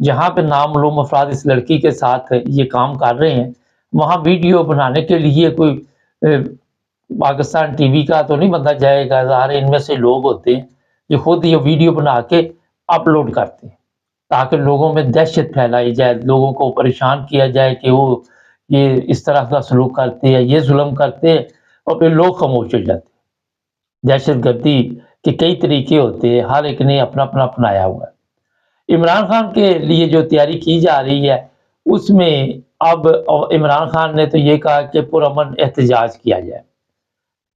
جہاں پہ نامعلوم افراد اس لڑکی کے ساتھ یہ کام کر رہے ہیں، وہاں ویڈیو بنانے کے لیے کوئی پاکستان ٹی وی کا تو نہیں بندہ جائے گا، ظاہر ان میں سے لوگ ہوتے ہیں جو خود یہ ویڈیو بنا کے اپلوڈ کرتے ہیں تاکہ لوگوں میں دہشت پھیلائی جائے، لوگوں کو پریشان کیا جائے کہ وہ یہ اس طرح کا سلوک کرتے ہیں، یہ ظلم کرتے ہیں، اور پھر لوگ خاموش ہو جاتے ہیں۔ دہشت گردی کے کئی طریقے ہوتے ہیں، ہر ایک نے اپنا اپنا اپنایا ہوا ہے۔ عمران خان کے لیے جو تیاری کی جا رہی ہے اس میں اب عمران خان نے تو یہ کہا کہ پرامن احتجاج کیا جائے،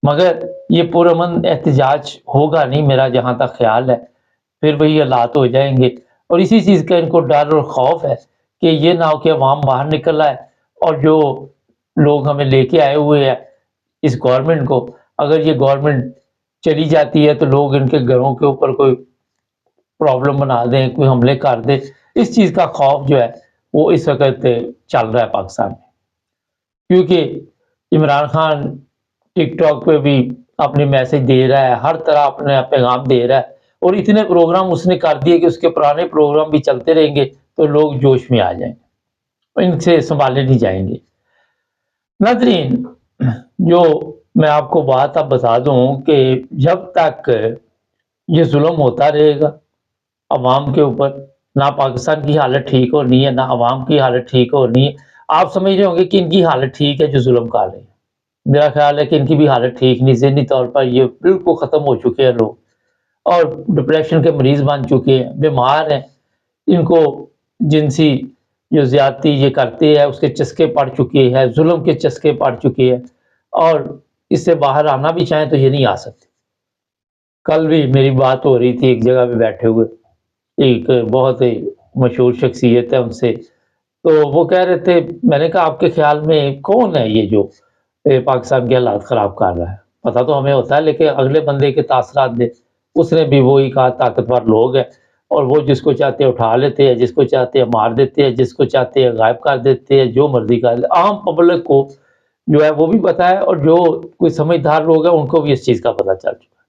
مگر یہ پرامن احتجاج ہوگا نہیں میرا جہاں تک خیال ہے، پھر وہی حالات ہو جائیں گے، اور اسی چیز کا ان کو ڈر اور خوف ہے کہ یہ نہ ہو کہ عوام باہر نکل آئے اور جو لوگ ہمیں لے کے آئے ہوئے ہیں اس گورنمنٹ کو، اگر یہ گورنمنٹ چلی جاتی ہے تو لوگ ان کے گھروں کے اوپر کوئی پرابلم بنا دیں، کوئی حملے کر دے۔ اس چیز کا خوف جو ہے وہ اس وقت چل رہا ہے پاکستان میں، کیونکہ عمران خان ٹک ٹاک پہ بھی اپنے میسج دے رہا ہے، ہر طرح اپنے پیغام دے رہا ہے، اور اتنے پروگرام اس نے کر دیے کہ اس کے پرانے پروگرام بھی چلتے رہیں گے تو لوگ جوش میں آ جائیں گے، ان سے سنبھالے نہیں جائیں گے۔ ناظرین، جو میں آپ کو بات اب بتا دوں کہ جب تک یہ ظلم ہوتا رہے گا عوام کے اوپر، نہ پاکستان کی حالت ٹھیک ہونی ہے، نہ عوام کی حالت ٹھیک ہونی ہے۔ آپ سمجھ رہے ہوں گے کہ ان کی حالت ٹھیک ہے جو ظلم کر رہے ہیں، میرا خیال ہے کہ ان کی بھی حالت ٹھیک نہیں، ذہنی طور پر یہ بالکل ختم ہو چکے ہیں لوگ، اور ڈپریشن کے مریض بن چکے ہیں، بیمار ہیں، ان کو جنسی جو زیادتی یہ کرتے ہیں اس کے چسکے پڑ چکے ہیں، ظلم کے چسکے پڑ چکے ہیں، اور اس سے باہر آنا بھی چاہیں تو یہ نہیں آ سکتے۔ کل بھی میری بات ہو رہی تھی ایک جگہ پہ بیٹھے ہوئے، ایک بہت ہی مشہور شخصیت ہے ان سے، تو وہ کہہ رہے تھے، میں نے کہا آپ کے خیال میں کون ہے یہ جو پاکستان کے حالات خراب کر رہا ہے؟ پتہ تو ہمیں ہوتا ہے لیکن اگلے بندے کے تاثرات دے۔ اس نے بھی وہی کہا طاقتور لوگ ہیں، اور وہ جس کو چاہتے ہیں اٹھا لیتے ہیں، جس کو چاہتے ہیں مار دیتے ہیں، جس کو چاہتے ہیں غائب کر دیتے ہیں، جو مرضی کر لیتے۔ عام پبلک کو جو ہے وہ بھی پتہ ہے، اور جو کوئی سمجھدار لوگ ہیں ان کو بھی اس چیز کا پتہ چل چکا ہے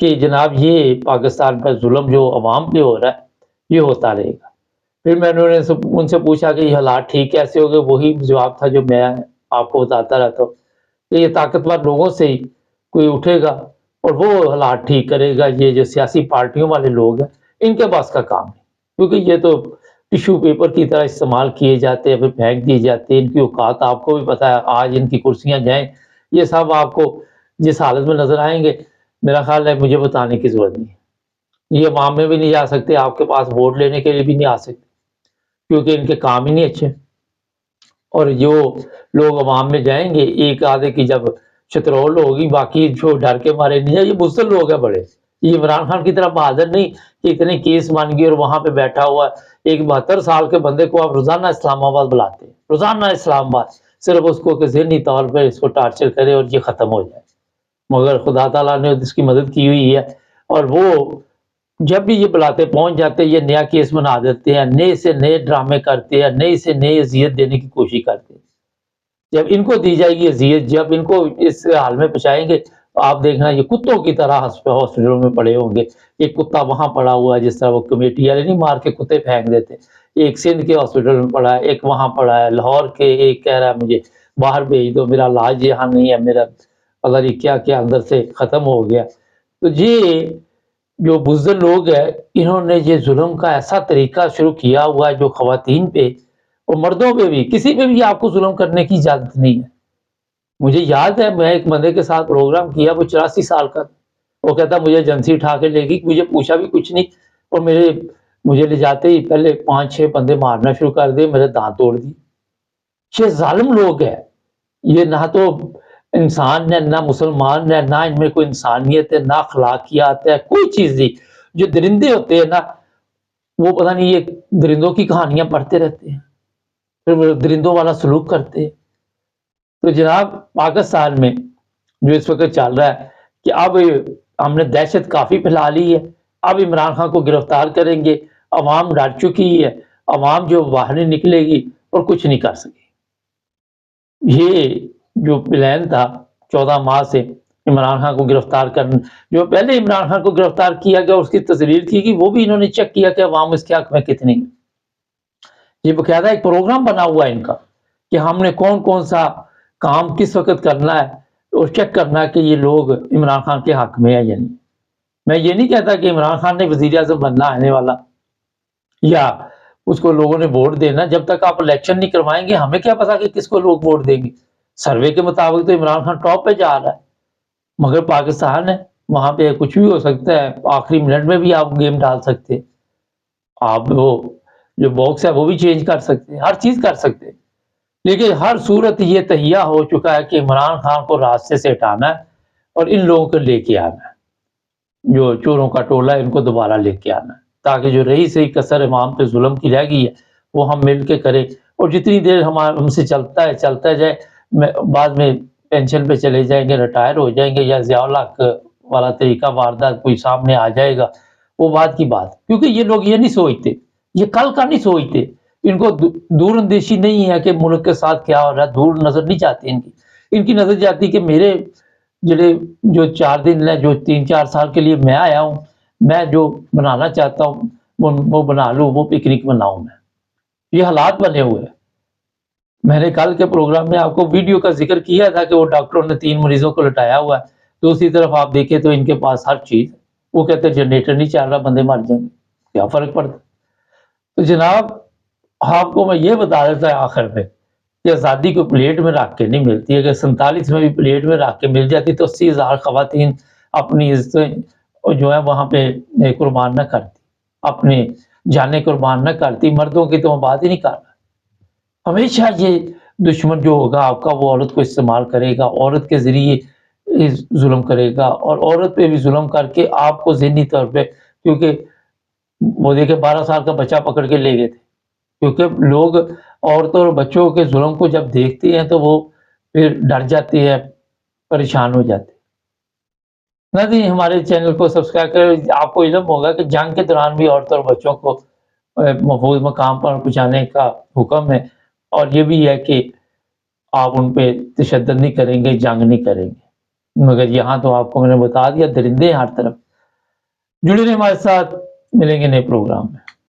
کہ جناب یہ پاکستان پر ظلم جو عوام پہ ہو رہا ہے یہ ہوتا رہے گا۔ پھر میں نے ان سے پوچھا کہ یہ حالات ٹھیک کیسے ہو گئے؟ وہی جواب تھا جو میں آپ کو بتاتا رہتا ہوں کہ یہ طاقتور لوگوں سے ہی کوئی اٹھے گا اور وہ حالات ٹھیک کرے گا۔ یہ جو سیاسی پارٹیوں والے لوگ ہیں ان کے پاس کا کام ہے، کیونکہ یہ تو ٹیشو پیپر کی طرح استعمال کیے جاتے ہیں، پھر پھینک دیے جاتے ہیں۔ ان کی اوقات آپ کو بھی پتہ ہے، آج ان کی کرسیاں جائیں، یہ سب آپ کو جس حالت میں نظر آئیں گے میرا خیال ہے مجھے بتانے کی ضرورت نہیں ہے۔ یہ عوام میں بھی نہیں جا سکتے، آپ کے پاس ووٹ لینے کے لیے بھی نہیں آ سکتے، کیونکہ ان کے کام ہی نہیں اچھے۔ اور جو لوگ عوام میں جائیں گے، ایک آدھے کی جب شترول ہوگی، باقی جو ڈر کے مارے نہیں جائے، یہ بزدل لوگ ہیں بڑے۔ یہ عمران خان کی طرح بہادر نہیں کہ اتنے کیس بن گئے اور وہاں پہ بیٹھا ہوا ایک 72 سال کے بندے کو آپ روزانہ اسلام آباد بلاتے ہیں، روزانہ اسلام آباد، صرف اس کو کہ ذہنی طور پہ اس کو ٹارچر کرے اور یہ ختم ہو جائے۔ مگر خدا تعالیٰ نے اس کی مدد کی ہوئی ہے، اور وہ جب بھی یہ بلاتے پہنچ جاتے ہیں، یہ نیا کیس بنا دیتے ہیں، نئے سے نئے ڈرامے کرتے ہیں، نئے سے نئے اذیت دینے کی کوشش کرتے ہیں۔ جب ان کو دی جائے گی اذیت، جب ان کو اس حال میں پہنچائیں گے تو آپ دیکھنا یہ کتوں کی طرح ہاسپٹلوں میں پڑے ہوں گے۔ ایک کتا وہاں پڑا ہوا ہے، جس طرح وہ کمیٹی والے نہیں مار کے کتے پھینک دیتے، ایک سندھ کے ہاسپٹل میں پڑا ہے، ایک وہاں پڑا ہے لاہور کے، ایک کہہ رہا ہے مجھے باہر بھیج دو، میرا علاج یہاں نہیں ہے، میرا پتہ نہیں کیا کیا اندر سے ختم ہو گیا۔ تو یہ جو بزدل لوگ ہیں انہوں نے یہ ظلم کا ایسا طریقہ شروع کیا ہوا ہے جو خواتین پہ اور مردوں پہ بھی، کسی پہ بھی آپ کو ظلم کرنے کی اجازت نہیں ہے۔ مجھے یاد ہے میں ایک بندے کے ساتھ پروگرام کیا، وہ 84 سال کا، وہ کہتا مجھے ایجنسی اٹھا کے لے گئی، مجھے پوچھا بھی کچھ نہیں، اور مجھے لے جاتے ہی پہلے 5-6 بندے مارنا شروع کر دیے، میرے دانت توڑ دیے۔ یہ ظالم لوگ ہیں، یہ نہ تو انسان ہے، نہ مسلمان ہے، نہ ان میں کوئی انسانیت ہے، نہ اخلاقیات ہے، کوئی چیز نہیں۔ جو درندے ہوتے ہیں نا، وہ پتہ نہیں یہ درندوں کی کہانیاں پڑھتے رہتے ہیں، پھر وہ درندوں والا سلوک کرتے ہیں۔ تو جناب پاکستان میں جو اس وقت چل رہا ہے کہ اب ہم نے دہشت کافی پھیلا لی ہے، اب عمران خان کو گرفتار کریں گے، عوام ڈر چکی ہے، عوام جو باہر نہیں نکلے گی اور کچھ نہیں کر سکے۔ یہ جو پلان تھا 14 ماہ سے عمران خان کو گرفتار کرنا، جو پہلے عمران خان کو گرفتار کیا گیا اس کی تسریر کی کہ وہ بھی انہوں نے چیک کیا کہ عوام اس کے حق میں کتنی ہے۔ یہ باقاعدہ ایک پروگرام بنا ہوا ہے ان کا کہ ہم نے کون کون سا کام کس وقت کرنا ہے اور چیک کرنا ہے کہ یہ لوگ عمران خان کے حق میں ہے یا نہیں۔ میں یہ نہیں کہتا کہ عمران خان نے وزیر اعظم بننا آنے والا یا اس کو لوگوں نے ووٹ دینا، جب تک آپ الیکشن نہیں کروائیں گے ہمیں کیا پتا کہ کس کو لوگ ووٹ دیں گے۔ سروے کے مطابق تو عمران خان ٹاپ پہ جا رہا ہے، مگر پاکستان ہے، وہاں پہ کچھ بھی ہو سکتا ہے، آخری منٹ میں بھی آپ گیم ڈال سکتے، آپ وہ جو باکس ہے وہ بھی چینج کر سکتے، ہر چیز کر سکتے۔ لیکن ہر صورت یہ تہیہ ہو چکا ہے کہ عمران خان کو راستے سے ہٹانا ہے اور ان لوگوں کو لے کے آنا ہے، جو چوروں کا ٹولہ ہے ان کو دوبارہ لے کے آنا ہے، تاکہ جو رہی صحیح کسر امام پہ ظلم کی رہ گئی ہے وہ ہم مل کے کریں، اور جتنی دیر ہم سے چلتا جائے، بعد میں پینشن پہ چلے جائیں گے، ریٹائر ہو جائیں گے، یا ضیاء الحق والا طریقہ واردات کوئی سامنے آ جائے گا، وہ بات کی بات، کیونکہ یہ لوگ یہ نہیں سوچتے، یہ کل کا نہیں سوچتے، ان کو دور اندیشی نہیں ہے کہ ملک کے ساتھ کیا ہو رہا ہے، دور نظر نہیں جاتی ان کی نظر جاتی کہ میرے جو 4 دن ہے، جو 3-4 سال کے لیے میں آیا ہوں، میں جو بنانا چاہتا ہوں وہ بنا لوں، وہ پکنک بناؤں میں۔ یہ حالات بنے ہوئے ہیں۔ میں نے کل کے پروگرام میں آپ کو ویڈیو کا ذکر کیا تھا کہ وہ ڈاکٹروں نے 3 مریضوں کو لٹایا ہوا ہے، دوسری طرف آپ دیکھیں تو ان کے پاس ہر چیز، وہ کہتے ہیں جنریٹر نہیں چل رہا، بندے مر جائیں گے، کیا فرق پڑتا؟ تو جناب آپ کو میں یہ بتا دیتا ہے آخر میں کہ آزادی کو پلیٹ میں رکھ کے نہیں ملتی، اگر 47 میں بھی پلیٹ میں رکھ کے مل جاتی تو 80,000 خواتین اپنی عزتیں جو ہے وہاں پہ قربان نہ کرتی، اپنے جانیں قربان نہ کرتی۔ مردوں کی تو میں بات ہی نہیں کر رہا۔ ہمیشہ یہ دشمن جو ہوگا آپ کا وہ عورت کو استعمال کرے گا، عورت کے ذریعے ظلم کرے گا، اور عورت پہ بھی ظلم کر کے آپ کو ذہنی طور پہ، کیونکہ وہ دیکھے 12 سال کا بچہ پکڑ کے لے گئے تھے، کیونکہ لوگ عورتوں اور بچوں کے ظلم کو جب دیکھتے ہیں تو وہ پھر ڈر جاتے ہیں، پریشان ہو جاتے ہیں۔ نہیں، ہمارے چینل کو سبسکرائب کریں، آپ کو علم ہوگا کہ جنگ کے دوران بھی عورتوں اور بچوں کو محفوظ مقام پر پہنچانے کا حکم ہے، اور یہ بھی ہے کہ آپ ان پہ تشدد نہیں کریں گے، جنگ نہیں کریں گے۔ مگر یہاں تو آپ کو میں نے بتا دیا، درندے ہر طرف۔ جڑے رہیں ہمارے ساتھ، ملیں گے نئے پروگرام میں۔